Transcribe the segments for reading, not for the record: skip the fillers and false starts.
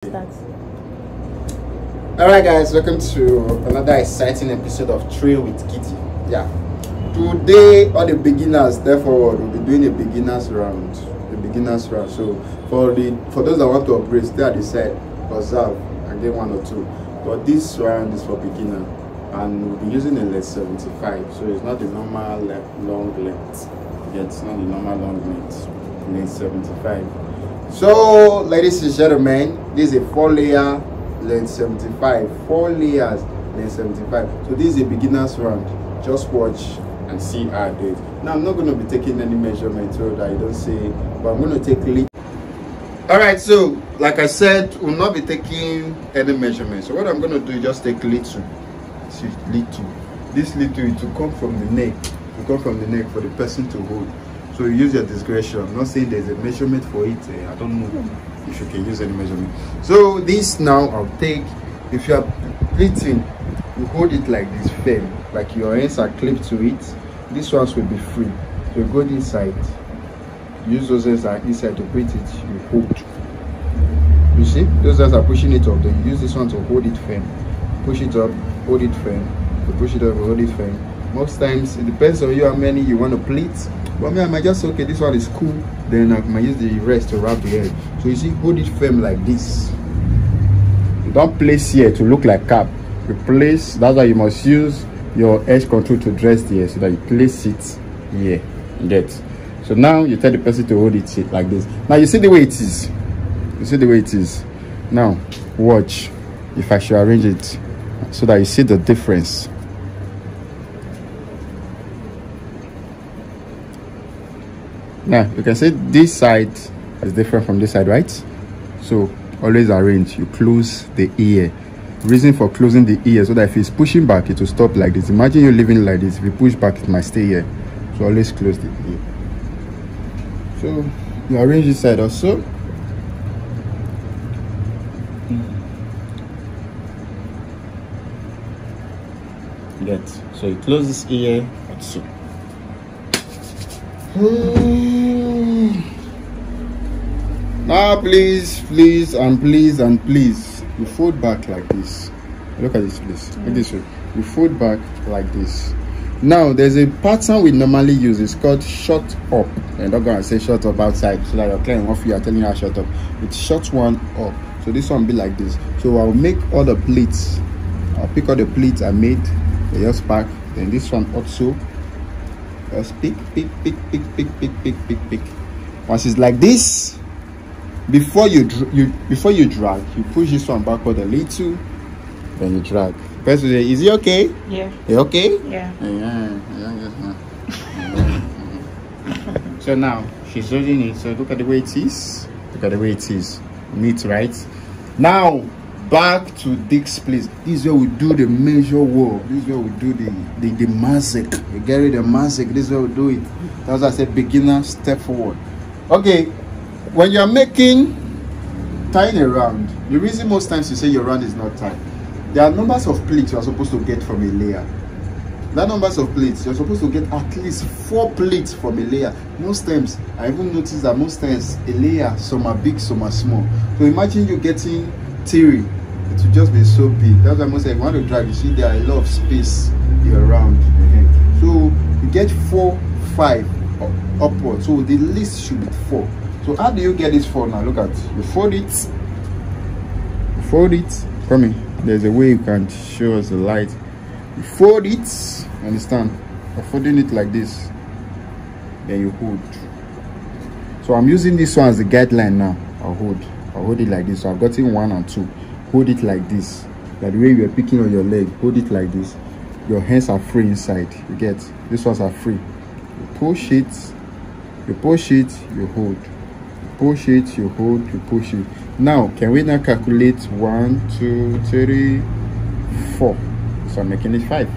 Start. Alright guys, welcome to another exciting episode of Trail with Giddy. Yeah, today all the beginners, therefore we'll be doing a beginners round. So for those that want to upgrade, stay at the side, observe and get one or two. But this round is for beginner and we'll be using a length 75, so it's not the normal long length. Yeah, it's not the normal long length. Length 75. So ladies and gentlemen, this is a 4-layer length 75, 4 layers length 75. So this is a beginner's round. Just watch and see how I do it. Now I'm not going to be taking any measurement so that you don't say, but I'm going to take lead. Alright, so like I said, we'll not be taking any measurement. So what I'm going to do is just take little. See, little. This little, it will come from the neck. It will come from the neck for the person to hold. So you use your discretion. I'm not saying there's a measurement for it. I don't know if you can use any measurement. So this now I'll take, if you are pleating, you hold it like this firm, like your hands are clipped to it. These ones will be free. So you go inside. Use those hands are inside to put it, you hold. You see, those hands are pushing it up. Then you use this one to hold it firm. Push it up, hold it firm. You push it up, hold it firm. Most times it depends on you how many you want to pleat. But me, I might just say, okay, this one is cool. Then I might use the rest to wrap the head. So you see, hold it firm like this. You don't place here to look like cap. You place, that's why you must use your edge control to dress the hair so that you place it here. Get. So now you tell the person to hold it like this. Now you see the way it is. You see the way it is. Now watch if I should arrange it so that you see the difference. Now you can see this side is different from this side, right? So always arrange. You close the ear. Reason for closing the ear so that if it's pushing back, it will stop like this. Imagine you leaving like this. If you push back, it might stay here. So always close the ear. So you arrange this side also. Get. So you close this ear also. Now please you fold back like this. Look at this, please. Look this way. You fold back like this. Now there's a pattern we normally use. It's called short up. And I'm gonna say short up outside so that your client off you are telling you how short up. It's short one up. So this one be like this. So I'll make all the pleats. I'll pick all the pleats I made. They just pack. Then this one also. Just pick. Once it's like this, before you drag, you push this one backward a little, then you drag. First, is it okay? Yeah. You okay? Yeah. So now she's holding it. So look at the way it is. Look at the way it is. Neat, right? Now back to this place. This is where we do the measure work. This is where we do the magic. You get it, the magic. This is where we do it. That's why I said beginner, step forward. Okay, when you're tying a round, the reason most times you say your round is not tied, there are numbers of pleats you're supposed to get from a layer. That numbers of pleats, you're supposed to get at least 4 pleats from a layer. Most times, I even noticed that most times a layer, some are big, some are small. So imagine you getting 3. It will just be so big. That's why most times you want to drag, you see there are a lot of space around the head. So you get 4, 5 upward. So the least should be 4. So how do you get this 4 now? Look at, you fold it. You fold it. Come in. There's a way you can show us the light. You fold it. Understand? You're folding it like this. Then you hold. So I'm using this one as the guideline now. I'll hold it like this. So I've gotten 1 and 2. Hold it like this. Like the way you are picking on your leg. Hold it like this. Your hands are free inside. You get? These ones are free. You push it. You push it. You hold. You push it. You hold. You push it. Now, can we now calculate 1, 2, 3, 4? So I'm making it 5.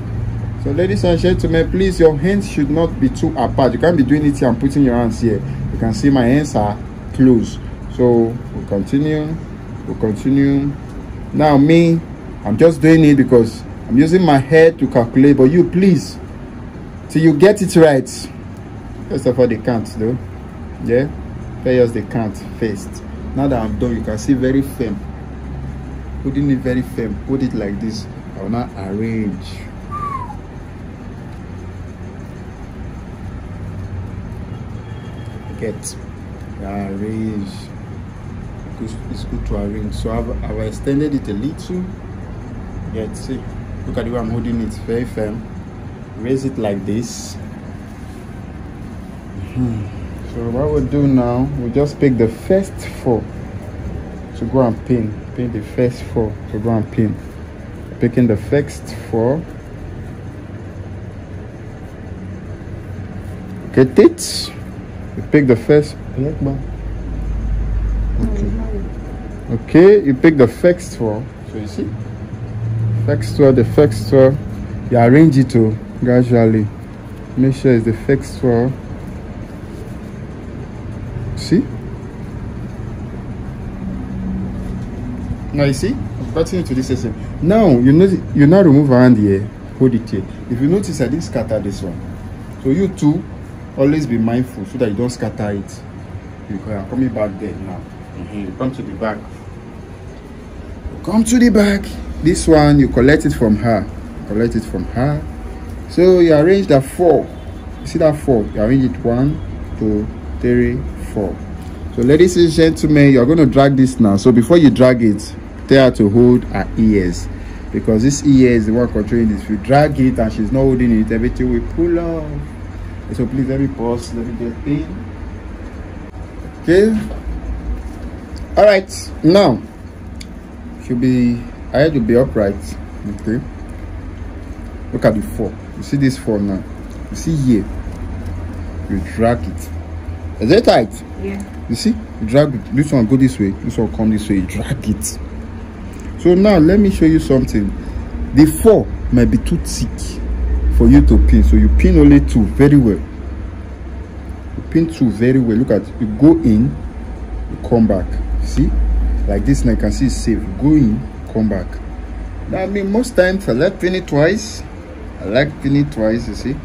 So ladies and gentlemen, please, your hands should not be too apart. You can't be doing it here and putting your hands here. You can see my hands are close. So we'll continue. Now me, I'm just doing it because I'm using my head to calculate, but you please, till you get it right. First of all, they can't though. Yeah, pay us the count first. Now that I'm done, you can see very firm. holding it very firm. Hold it like this. I will now arrange. Get arrange. It's good to arrange. So I've extended it a little. Get, see, look at the way I'm holding it very firm. Raise it like this. So what we'll do now, we'll just pick the first 4 to go and pin the first 4 to go and pin. Picking the first 4. Get it? You pick the first. Okay, you pick the first 4. So you see, the first 4. You arrange it to gradually. Make sure it's the first 4. See? Now you see, I've gotten into this system. Now you now remove our hand here, hold it here. If you notice, I didn't scatter this one. So you too, always be mindful so that you don't scatter it. Because I'm coming back there now. You come to the back. Come to the back. This one you collect it from her. Collect it from her. So you arrange that 4. You see that 4? You arrange it 1, 2, 3, 4. So ladies and gentlemen, you're going to drag this now. So before you drag it, tell her to hold her ears, because this ear is the one controlling this. If you drag it and she's not holding it, everything will pull off. So please let me pause, let me get in. Okay, all right, now should be, I had to be upright. Okay, look at the 4. You see this 4 now? You see here, you drag it. Is it tight? Yeah. You see, you drag it. This one go this way, this one come this way, you drag it. So now let me show you something. The 4 might be too thick for you to pin, so you pin only 2 very well. You pin 2 very well. Look at, you go in, you come back. See, like this now you can see it's safe. You go in, come back. Now I mean, most times I like pin it twice. I like pin it twice. You see,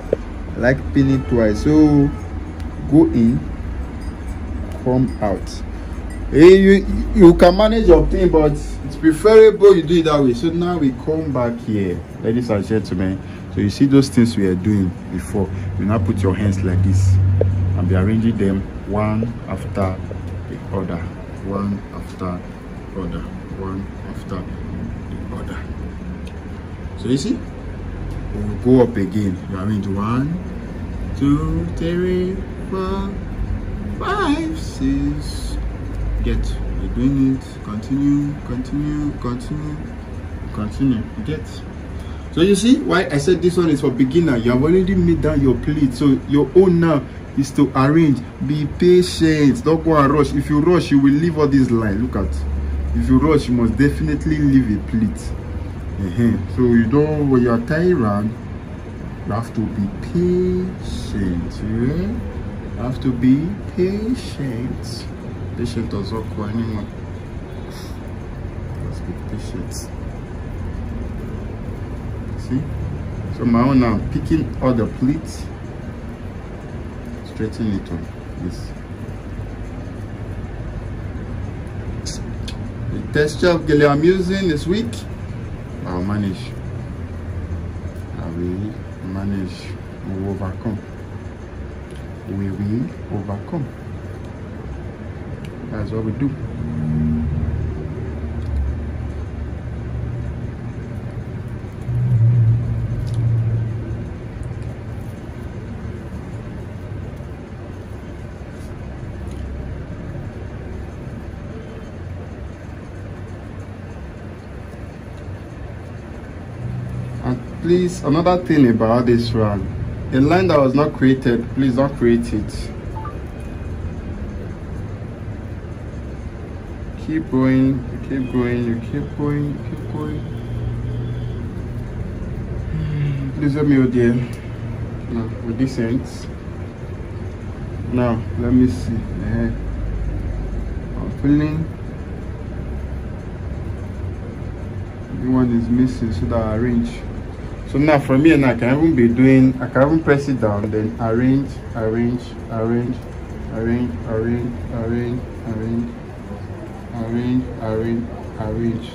I like pin it twice. So go in, come out. Hey, you can manage your pin, but it's preferable you do it that way. So now we come back here, ladies and gentlemen. So you see those things we are doing before. You now put your hands like this and be arranging them one after the other, one after the other, one after the other. So you see, we'll go up again. You arrange 1, 2, 3, 4, 5, 6. Get, you're doing it. Continue, continue, continue, continue. Get. So you see why I said this one is for beginner. You have already made down your pleat, so your own now is to arrange. Be patient, don't go and rush. If you rush, you will leave all these lines. Look at, if you rush, you must definitely leave a pleat. So you don't, when you are tying around, you have to be patient. Yeah? You have to be patient. Patient does not go anymore. Let's be patient. See? So my own now, picking all the pleats, straighten it on this. The texture of Gele I'm using is weak. I'll manage. I will manage. We will overcome. We will overcome. That's what we do. And please, another thing about this run, a line that was not created, please don't create it. Keep going, you keep going, you keep going, you keep going. Please help me out there. Now, with this ends. Now, let me see. I'm feeling the one is missing, so that I arrange. So now from here, now I can even be doing, I can even press it down, then arrange, arrange, arrange, arrange, arrange, arrange, arrange. Arrange, arrange, arrange.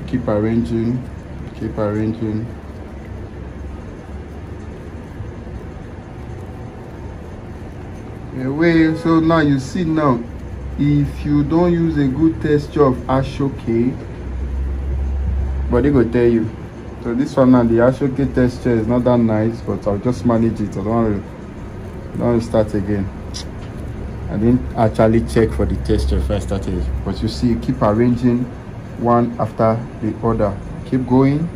keep arranging, keep arranging. Anyway, so now you see now, if you don't use a good texture of ashoke, but they go tell you. So this one now, the ashoke texture is not that nice, but I'll just manage it. I don't want to start again. I didn't actually check for the texture if I started, but you see, you keep arranging one after the other. Keep going,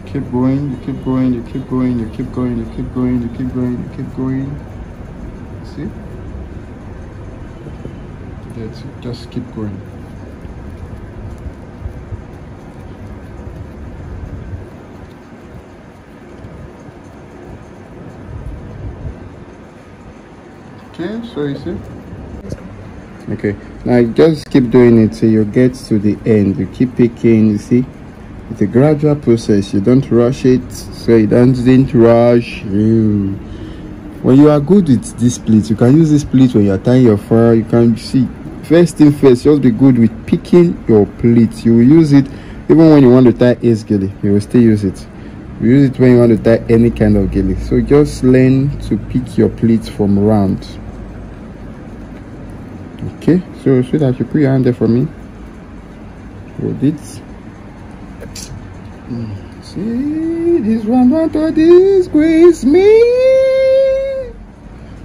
keep going, you keep going, you keep going, you keep going, you keep going, you keep going, you keep going. See? That's it. Just keep going. Okay, so you see? Okay, now you just keep doing it till you get to the end. You keep picking, you see? It's a gradual process. You don't rush it, so you don't rush. When you are good with this pleat, you can use this pleat when you are tying your fur. You can see, first thing first, just be good with picking your pleat. You will use it even when you want to tie ace gele. You will still use it. You use it when you want to tie any kind of gele. So just learn to pick your pleat from round. Okay, so that you put your hand there for me. Hold it. See, this one want to disgrace me.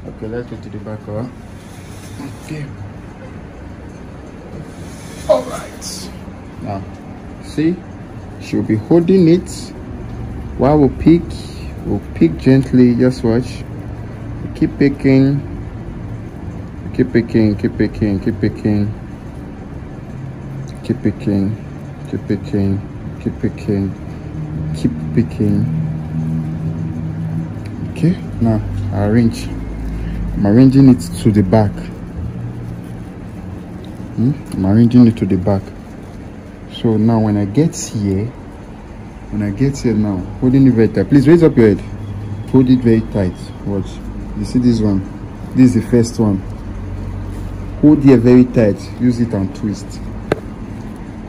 Okay, let's go to the back of. Okay. All right. Now, see, she'll be holding it while we pick. We'll pick gently. Just watch. We keep picking. Keep picking. Keep picking. Keep picking. Keep picking. Keep picking. Keep picking. Keep picking. Okay. Now arrange. I'm arranging it to the back. I'm arranging it to the back. So now when I get here now, holding it very tight. Please raise up your head. Hold it very tight. Watch. You see this one? This is the first one. Hold here very tight. Use it and twist.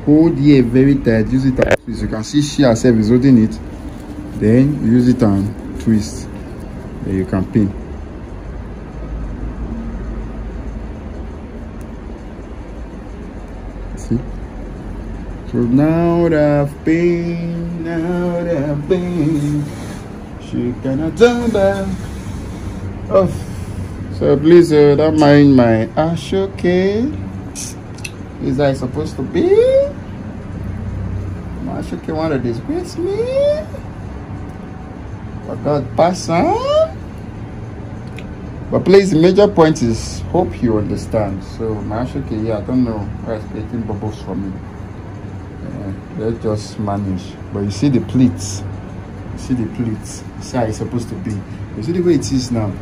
Hold here very tight. Use it and twist. You can see she herself is holding it. Then you use it and twist. Then you can pin. See? So now that I've been, she cannot turn back. Oh, so please don't mind my ashoke. Is that supposed to be? My ashoke want to disgrace me. But God, pass on. But please, the major point is, hope you understand. So my ashoke, yeah, I don't know why it's creating bubbles for me. Let's just manage. But you see the pleats. You see the pleats. See how it's supposed to be. You see the way it is now.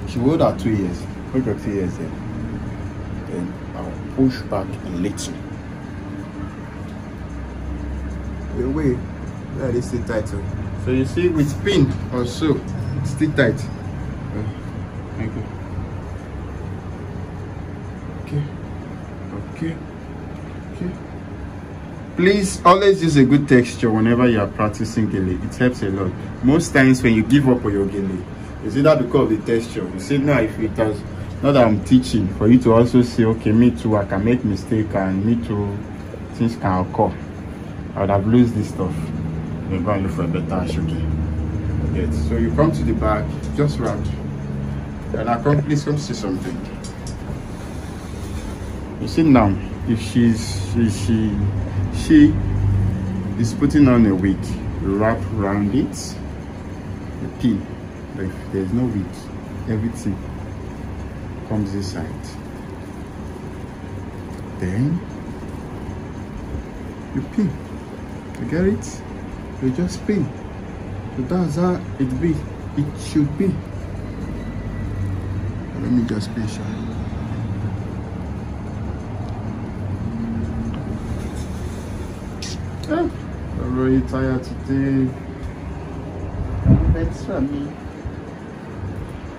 She will hold her 2 years. Hold her 2 years there. Then I'll push back a little. Wait. That is still tight. So you see with pin or so, it's still tight. Thank you. Okay. Please always use a good texture whenever you are practicing gele. It helps a lot. Most times when you give up on your gele, it's either because of the texture. You see now, if it has, not that I'm teaching, for you to also say, okay, me too, I can make mistake, and me too, things can occur. I would have lost this stuff. Then go and look for a better ashoke. Yes. So you come to the back, just round. And I come, please come see something. You see now, if she is putting on a wig, wrap around it, the pin. But if there's no wig, everything comes inside. Then you pin. You get it? You just pin. So that's how it be. It should be. Let me just be sure. I'm really tired today. That's for me.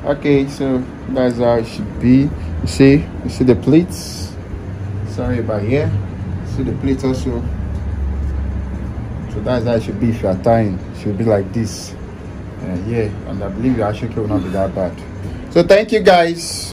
Okay, so that's how it should be. You see the pleats. Sorry about here. See the plate also. So that's how it should be if you are tying. It should be like this. Yeah, and I believe your Ashike will not be that bad. So thank you guys.